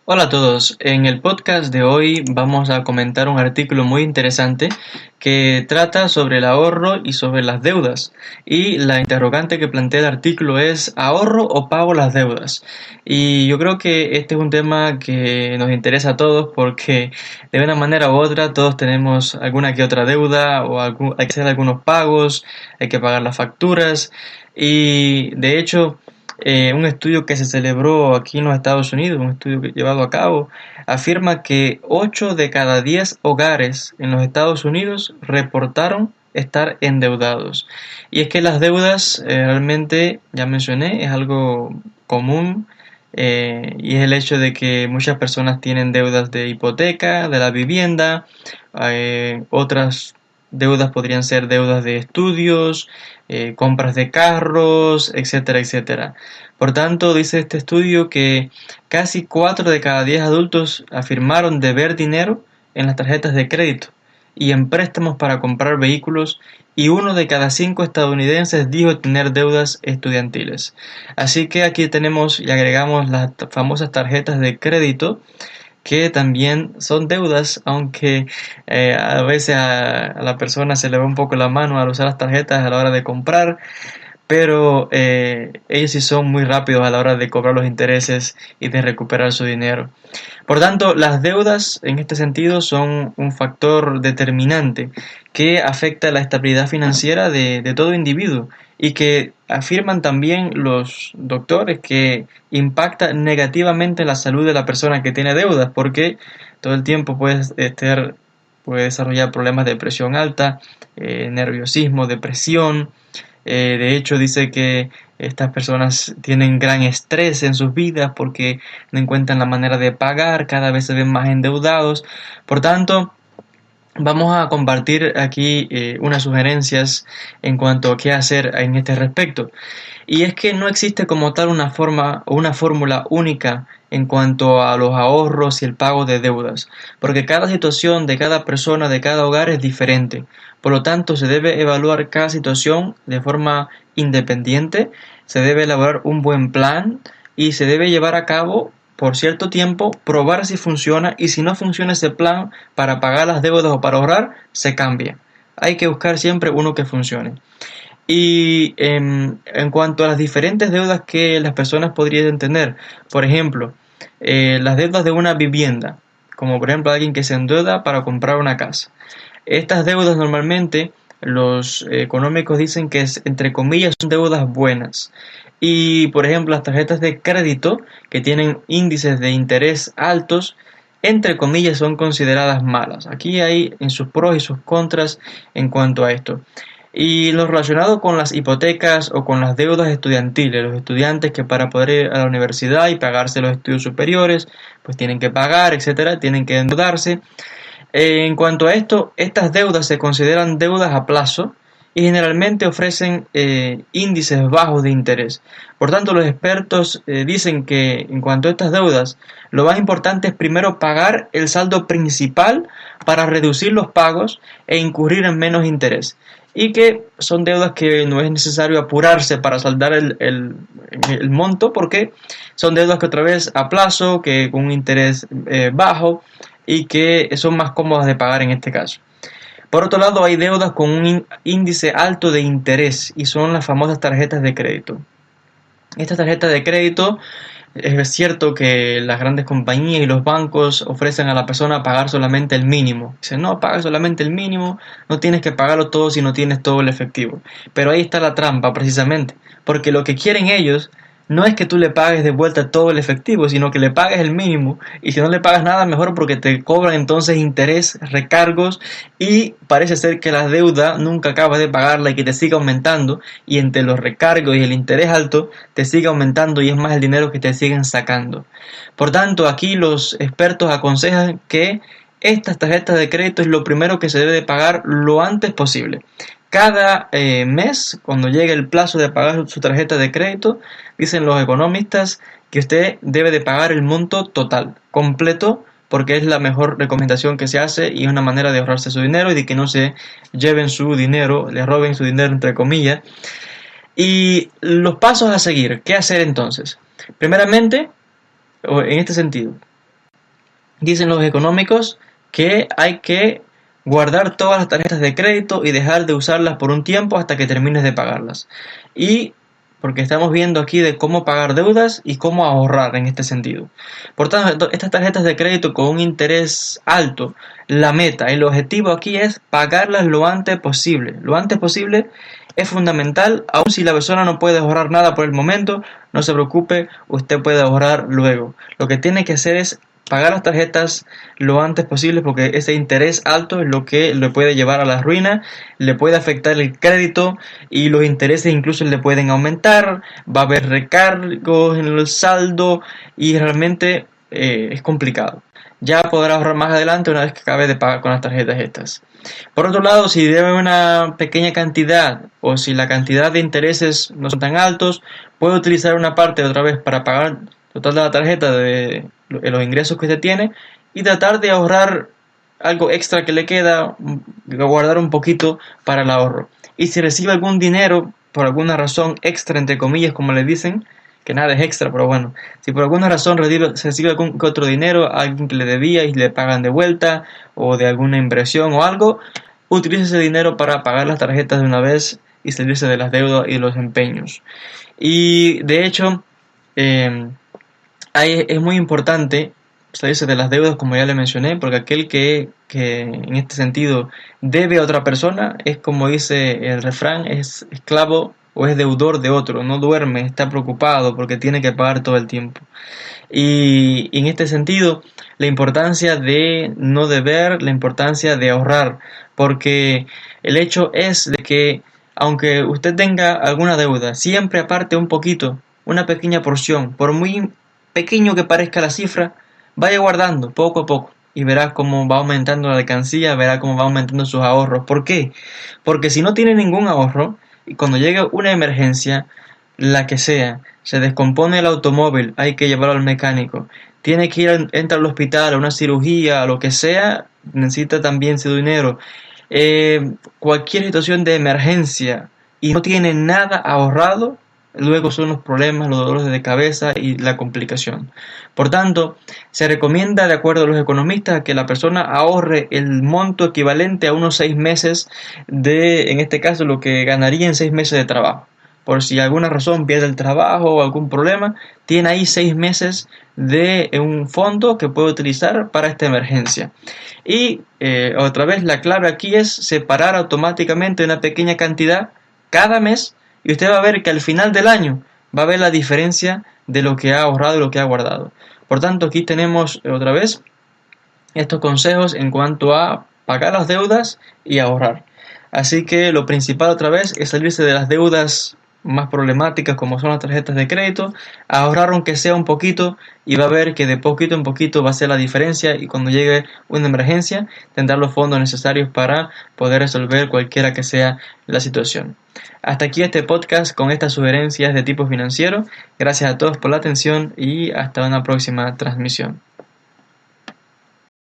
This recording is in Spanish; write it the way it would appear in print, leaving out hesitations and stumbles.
Hola a todos, en el podcast de hoy vamos a comentar un artículo muy interesante que trata sobre el ahorro y sobre las deudas. Y la interrogante que plantea el artículo es ¿ahorro o pago las deudas? Y yo creo que este es un tema que nos interesa a todos porque de una manera u otra todos tenemos alguna que otra deuda o hay que hacer algunos pagos, hay que pagar las facturas y de hecho un estudio que se celebró aquí en los Estados Unidos, un estudio llevado a cabo, afirma que 8 de cada 10 hogares en los Estados Unidos reportaron estar endeudados. Y es que las deudas, realmente, ya mencioné, es algo común, y es el hecho de que muchas personas tienen deudas de hipoteca, de la vivienda, otras deudas podrían ser deudas de estudios, compras de carros, etcétera, etcétera. Por tanto, dice este estudio que casi 4 de cada 10 adultos afirmaron deber dinero en las tarjetas de crédito y en préstamos para comprar vehículos, y 1 de cada 5 estadounidenses dijo tener deudas estudiantiles. Así que aquí tenemos y agregamos las famosas tarjetas de crédito, que también son deudas, aunque a veces a la persona se le va un poco la mano al usar las tarjetas a la hora de comprar, pero ellos sí son muy rápidos a la hora de cobrar los intereses y de recuperar su dinero. Por tanto, las deudas en este sentido son un factor determinante que afecta la estabilidad financiera de todo individuo, y que afirman también los doctores que impacta negativamente la salud de la persona que tiene deudas, porque todo el tiempo puede desarrollar problemas de presión alta, nerviosismo, depresión. De hecho, dice que estas personas tienen gran estrés en sus vidas porque no encuentran la manera de pagar, cada vez se ven más endeudados. Por tanto, vamos a compartir aquí unas sugerencias en cuanto a qué hacer en este respecto. Y es que no existe como tal una forma o una fórmula única en cuanto a los ahorros y el pago de deudas, porque cada situación de cada persona, de cada hogar es diferente. Por lo tanto, se debe evaluar cada situación de forma independiente, se debe elaborar un buen plan y se debe llevar a cabo por cierto tiempo, probar si funciona, y si no funciona ese plan para pagar las deudas o para ahorrar, se cambia. Hay que buscar siempre uno que funcione. Y en cuanto a las diferentes deudas que las personas podrían tener, por ejemplo, las deudas de una vivienda, como por ejemplo alguien que se endeuda para comprar una casa. Estas deudas normalmente los económicos dicen que entre comillas son deudas buenas. Y por ejemplo las tarjetas de crédito que tienen índices de interés altos, entre comillas son consideradas malas. Aquí hay en sus pros y sus contras en cuanto a esto. Y lo relacionado con las hipotecas o con las deudas estudiantiles, los estudiantes que para poder ir a la universidad y pagarse los estudios superiores, pues tienen que pagar, etcétera, tienen que endeudarse. En cuanto a esto, estas deudas se consideran deudas a plazo y generalmente ofrecen índices bajos de interés. Por tanto, los expertos dicen que en cuanto a estas deudas, lo más importante es primero pagar el saldo principal para reducir los pagos e incurrir en menos interés. Y que son deudas que no es necesario apurarse para saldar el monto, porque son deudas que otra vez a plazo, que con un interés bajo, y que son más cómodas de pagar en este caso. Por otro lado, hay deudas con un índice alto de interés y son las famosas tarjetas de crédito. Estas tarjetas de crédito, es cierto que las grandes compañías y los bancos ofrecen a la persona pagar solamente el mínimo. Dicen, no, paga solamente el mínimo, no tienes que pagarlo todo si no tienes todo el efectivo. Pero ahí está la trampa precisamente, porque lo que quieren ellos no es que tú le pagues de vuelta todo el efectivo, sino que le pagues el mínimo, y si no le pagas nada, mejor, porque te cobran entonces interés, recargos, y parece ser que la deuda nunca acabas de pagarla y que te sigue aumentando, y entre los recargos y el interés alto te sigue aumentando, y es más el dinero que te siguen sacando. Por tanto, aquí los expertos aconsejan que estas tarjetas de crédito es lo primero que se debe de pagar lo antes posible. Cada mes, cuando llegue el plazo de pagar su tarjeta de crédito, dicen los economistas que usted debe de pagar el monto total, completo, porque es la mejor recomendación que se hace y es una manera de ahorrarse su dinero y de que no se lleven su dinero, le roben su dinero entre comillas. Y los pasos a seguir, ¿qué hacer entonces? Primeramente, en este sentido, dicen los económicos que hay que guardar todas las tarjetas de crédito y dejar de usarlas por un tiempo hasta que termines de pagarlas. Y porque estamos viendo aquí de cómo pagar deudas y cómo ahorrar en este sentido. Por tanto, estas tarjetas de crédito con un interés alto, la meta, el objetivo aquí es pagarlas lo antes posible. Lo antes posible es fundamental, aun si la persona no puede ahorrar nada por el momento, no se preocupe, usted puede ahorrar luego. Lo que tiene que hacer es pagar las tarjetas lo antes posible porque ese interés alto es lo que le puede llevar a la ruina, le puede afectar el crédito y los intereses incluso le pueden aumentar, va a haber recargos en el saldo y realmente es complicado. Ya podrá ahorrar más adelante una vez que acabe de pagar con las tarjetas estas. Por otro lado, si debe una pequeña cantidad o si la cantidad de intereses no son tan altos, puede utilizar una parte otra vez para pagar total de la tarjeta de los ingresos que usted tiene y tratar de ahorrar algo extra que le queda, guardar un poquito para el ahorro. Y si recibe algún dinero por alguna razón extra, entre comillas, como le dicen, que nada es extra, pero bueno, si por alguna razón recibe algún otro dinero a alguien que le debía y le pagan de vuelta, o de alguna inversión o algo, utilice ese dinero para pagar las tarjetas de una vez y salirse de las deudas y los empeños. Y de hecho, es muy importante salirse de las deudas, como ya le mencioné, porque aquel que en este sentido debe a otra persona es, como dice el refrán, es esclavo o es deudor de otro, no duerme, está preocupado porque tiene que pagar todo el tiempo. Y en este sentido, la importancia de no deber, la importancia de ahorrar, porque el hecho es de que aunque usted tenga alguna deuda, siempre aparte un poquito, una pequeña porción, por muy pequeño que parezca la cifra, vaya guardando poco a poco y verá cómo va aumentando la alcancía, verá cómo va aumentando sus ahorros. ¿Por qué? Porque si no tiene ningún ahorro y cuando llegue una emergencia, la que sea, se descompone el automóvil, hay que llevarlo al mecánico, tiene que entrar al hospital, a una cirugía, a lo que sea, necesita también su dinero. Cualquier situación de emergencia y no tiene nada ahorrado, luego son los problemas, los dolores de cabeza y la complicación. Por tanto, se recomienda, de acuerdo a los economistas, que la persona ahorre el monto equivalente a unos 6 meses de, en este caso, lo que ganaría en 6 meses de trabajo. Por si alguna razón pierde el trabajo o algún problema, tiene ahí 6 meses de un fondo que puede utilizar para esta emergencia. Y otra vez la clave aquí es separar automáticamente una pequeña cantidad cada mes y usted va a ver que al final del año va a ver la diferencia de lo que ha ahorrado y lo que ha guardado. Por tanto, aquí tenemos otra vez estos consejos en cuanto a pagar las deudas y ahorrar. Así que lo principal otra vez es salirse de las deudas más problemáticas como son las tarjetas de crédito, ahorrar aunque sea un poquito y va a ver que de poquito en poquito va a ser la diferencia y cuando llegue una emergencia tendrá los fondos necesarios para poder resolver cualquiera que sea la situación. Hasta aquí este podcast con estas sugerencias de tipo financiero. Gracias a todos por la atención y hasta una próxima transmisión.